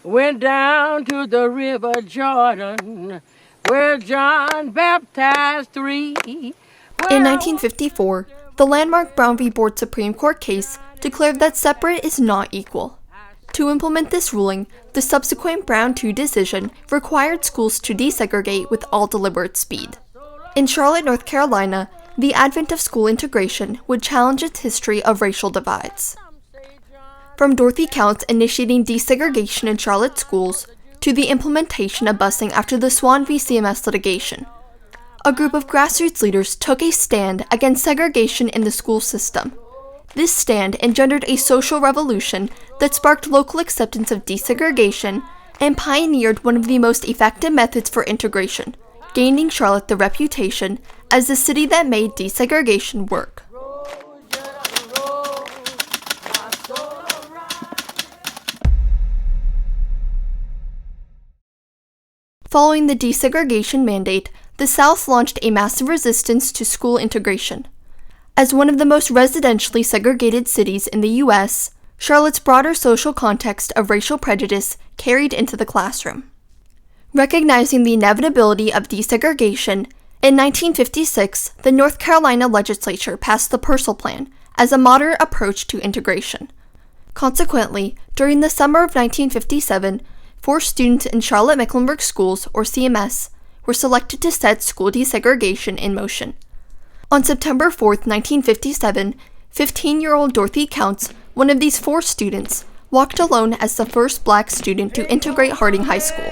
went down to the river Jordan, where John baptized three. In 1954, the landmark Brown v. Board Supreme Court case declared that separate is not equal. To implement this ruling, the subsequent Brown 2 decision required schools to desegregate with all deliberate speed. In Charlotte, North Carolina, the advent of school integration would challenge its history of racial divides. From Dorothy Counts initiating desegregation in Charlotte schools to the implementation of busing after the Swann v. CMS litigation, a group of grassroots leaders took a stand against segregation in the school system. This stand engendered a social revolution that sparked local acceptance of desegregation and pioneered one of the most effective methods for integration, gaining Charlotte the reputation as the city that made desegregation work. Following the desegregation mandate, the South launched a massive resistance to school integration. As one of the most residentially segregated cities in the U.S., Charlotte's broader social context of racial prejudice carried into the classroom. Recognizing the inevitability of desegregation, in 1956, the North Carolina legislature passed the Purcell Plan as a moderate approach to integration. Consequently, during the summer of 1957, 4 students in Charlotte-Mecklenburg Schools, or CMS, were selected to set school desegregation in motion. On September 4, 1957, 15-year-old Dorothy Counts, one of these 4 students, walked alone as the first black student to integrate Harding High School.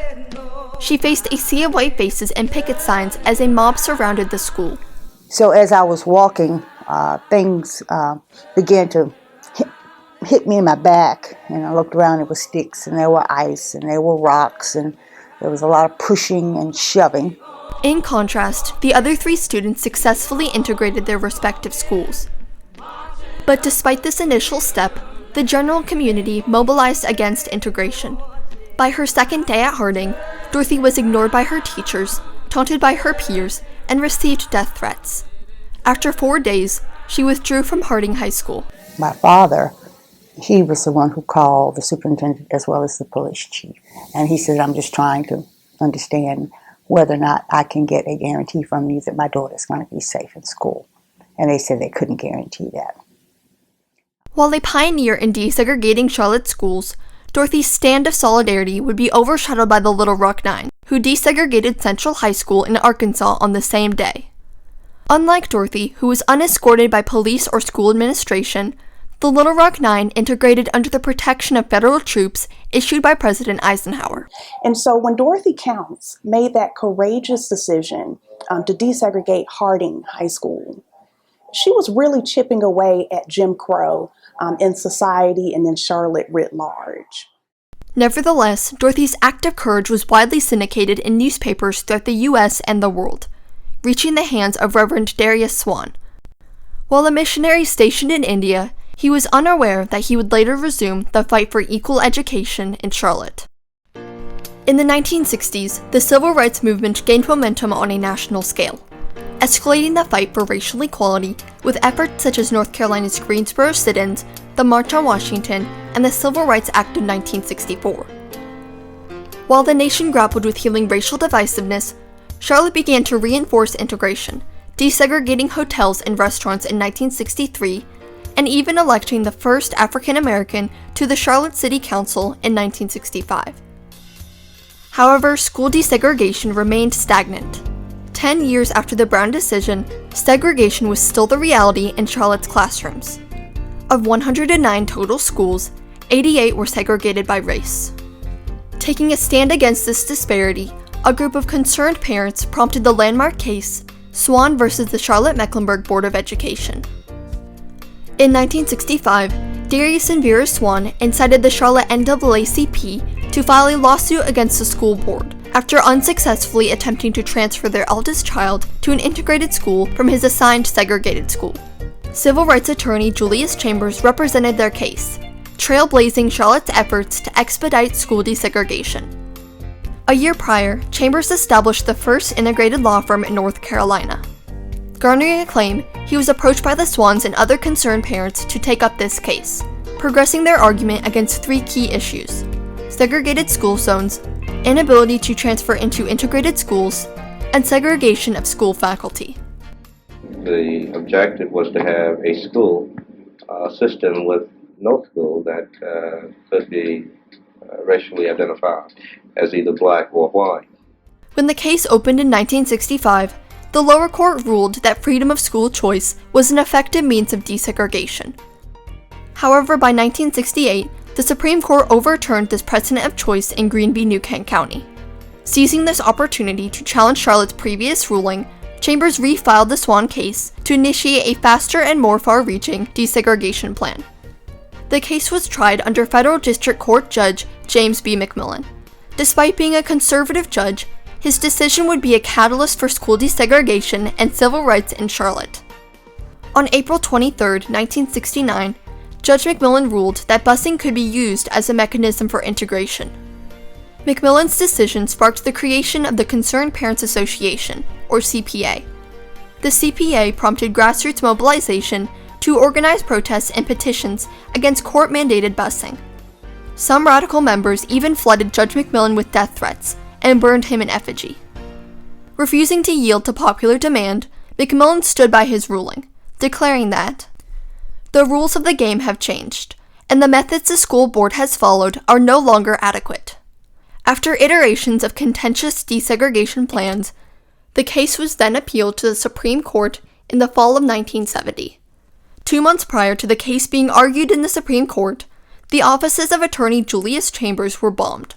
She faced a sea of white faces and picket signs as a mob surrounded the school. So as I was walking, things began to hit me in my back, and I looked around. There were sticks, and there were ice, and there were rocks, and there was a lot of pushing and shoving. In contrast, the other 3 students successfully integrated their respective schools. But despite this initial step, the general community mobilized against integration. By her second day at Harding, Dorothy was ignored by her teachers, taunted by her peers, and received death threats. After 4 days, she withdrew from Harding High School. My father, he was the one who called the superintendent as well as the police chief. And he said, I'm just trying to understand whether or not I can get a guarantee from you that my daughter's going to be safe in school. And they said they couldn't guarantee that. While a pioneer in desegregating Charlotte schools, Dorothy's stand of solidarity would be overshadowed by the Little Rock Nine, who desegregated Central High School in Arkansas on the same day. Unlike Dorothy, who was unescorted by police or school administration, the Little Rock Nine integrated under the protection of federal troops issued by President Eisenhower. And so when Dorothy Counts made that courageous decision to desegregate Harding High School, she was really chipping away at Jim Crow in society and in Charlotte writ large. Nevertheless, Dorothy's act of courage was widely syndicated in newspapers throughout the U.S. and the world, reaching the hands of Reverend Darius Swann. While a missionary stationed in India, he was unaware that he would later resume the fight for equal education in Charlotte. In the 1960s, the civil rights movement gained momentum on a national scale, escalating the fight for racial equality with efforts such as North Carolina's Greensboro sit-ins, the March on Washington, and the Civil Rights Act of 1964. While the nation grappled with healing racial divisiveness, Charlotte began to reinforce integration, desegregating hotels and restaurants in 1963, and even electing the first African American to the Charlotte City Council in 1965. However, school desegregation remained stagnant. 10 years after the Brown decision, segregation was still the reality in Charlotte's classrooms. Of 109 total schools, 88 were segregated by race. Taking a stand against this disparity, a group of concerned parents prompted the landmark case, Swann versus the Charlotte-Mecklenburg Board of Education. In 1965, Darius and Vera Swann incited the Charlotte NAACP to file a lawsuit against the school board after unsuccessfully attempting to transfer their eldest child to an integrated school from his assigned segregated school. Civil rights attorney Julius Chambers represented their case, trailblazing Charlotte's efforts to expedite school desegregation. A year prior, Chambers established the first integrated law firm in North Carolina. Garnering acclaim, he was approached by the Swanns and other concerned parents to take up this case, progressing their argument against 3 key issues: segregated school zones, inability to transfer into integrated schools, and segregation of school faculty. The objective was to have a school system with no school that could be racially identified as either black or white. When the case opened in 1965, the lower court ruled that freedom of school choice was an effective means of desegregation. However, by 1968, the Supreme Court overturned this precedent of choice in Green v. New Kent County. Seizing this opportunity to challenge Charlotte's previous ruling, Chambers refiled the Swann case to initiate a faster and more far-reaching desegregation plan. The case was tried under Federal District Court Judge James B. McMillan. Despite being a conservative judge, his decision would be a catalyst for school desegregation and civil rights in Charlotte. On April 23, 1969, Judge McMillan ruled that busing could be used as a mechanism for integration. McMillan's decision sparked the creation of the Concerned Parents Association, or CPA. The CPA prompted grassroots mobilization to organize protests and petitions against court-mandated busing. Some radical members even flooded Judge McMillan with death threats and burned him in effigy. Refusing to yield to popular demand, McMillan stood by his ruling, declaring that the rules of the game have changed, and the methods the school board has followed are no longer adequate. After iterations of contentious desegregation plans, the case was then appealed to the Supreme Court in the fall of 1970. 2 months prior to the case being argued in the Supreme Court, the offices of Attorney Julius Chambers were bombed.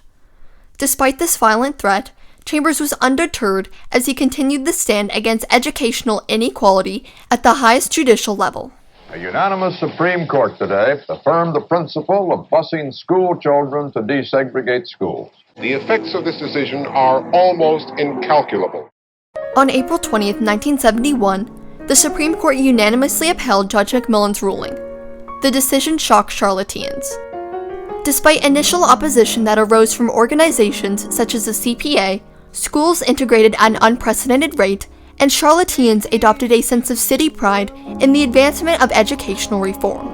Despite this violent threat, Chambers was undeterred as he continued the stand against educational inequality at the highest judicial level. A unanimous Supreme Court today affirmed the principle of busing school children to desegregate schools. The effects of this decision are almost incalculable. On April 20, 1971, the Supreme Court unanimously upheld Judge McMillan's ruling. The decision shocked Charlotteans. Despite initial opposition that arose from organizations such as the CPA, schools integrated at an unprecedented rate, and Charlotteans adopted a sense of city pride in the advancement of educational reform.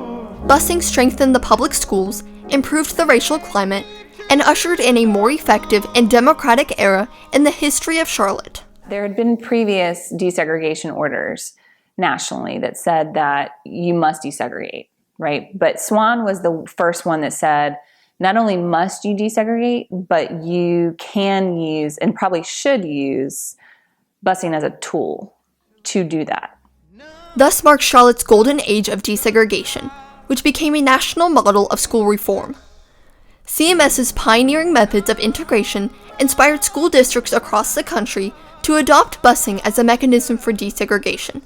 Busing strengthened the public schools, improved the racial climate, and ushered in a more effective and democratic era in the history of Charlotte. There had been previous desegregation orders nationally that said that you must desegregate, right? But Swann was the first one that said, not only must you desegregate, but you can use, and probably should use, busing as a tool to do that. Thus marked Charlotte's golden age of desegregation, which became a national model of school reform. CMS's pioneering methods of integration inspired school districts across the country to adopt busing as a mechanism for desegregation.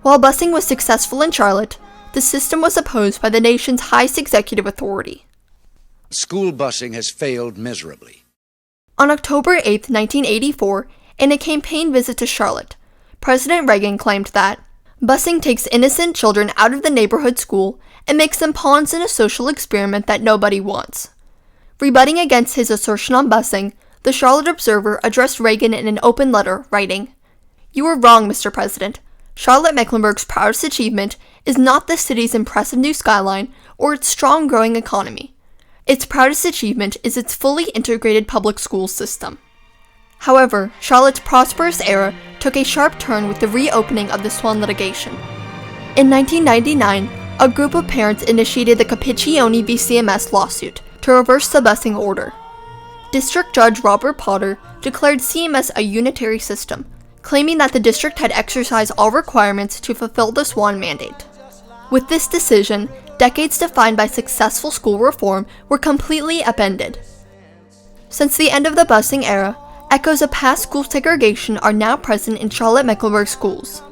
While busing was successful in Charlotte, the system was opposed by the nation's highest executive authority. School busing has failed miserably. On October 8, 1984, in a campaign visit to Charlotte, President Reagan claimed that busing takes innocent children out of the neighborhood school and makes them pawns in a social experiment that nobody wants. Rebutting against his assertion on busing, the Charlotte Observer addressed Reagan in an open letter, writing, "You are wrong, Mr. President. Charlotte-Mecklenburg's proudest achievement is not the city's impressive new skyline or its strong growing economy. Its proudest achievement is its fully integrated public school system." However, Charlotte's prosperous era took a sharp turn with the reopening of the Swann litigation. In 1999, a group of parents initiated the Capiccioni v. CMS lawsuit to reverse the busing order. District Judge Robert Potter declared CMS a unitary system, claiming that the district had exercised all requirements to fulfill the Swann mandate. With this decision, decades defined by successful school reform were completely upended. Since the end of the busing era, echoes of past school segregation are now present in Charlotte-Mecklenburg schools.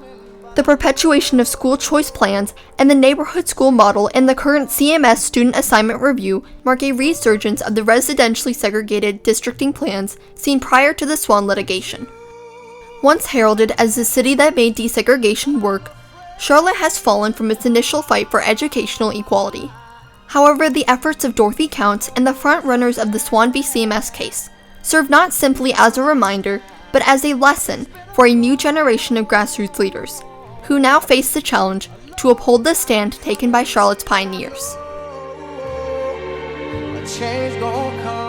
The perpetuation of school choice plans and the neighborhood school model in the current CMS Student Assignment Review mark a resurgence of the residentially segregated districting plans seen prior to the Swann litigation. Once heralded as the city that made desegregation work, Charlotte has fallen from its initial fight for educational equality. However, the efforts of Dorothy Counts and the frontrunners of the Swann v. CMS case serve not simply as a reminder, but as a lesson for a new generation of grassroots leaders, who now face the challenge to uphold the stand taken by Charlotte's pioneers. change gonna come.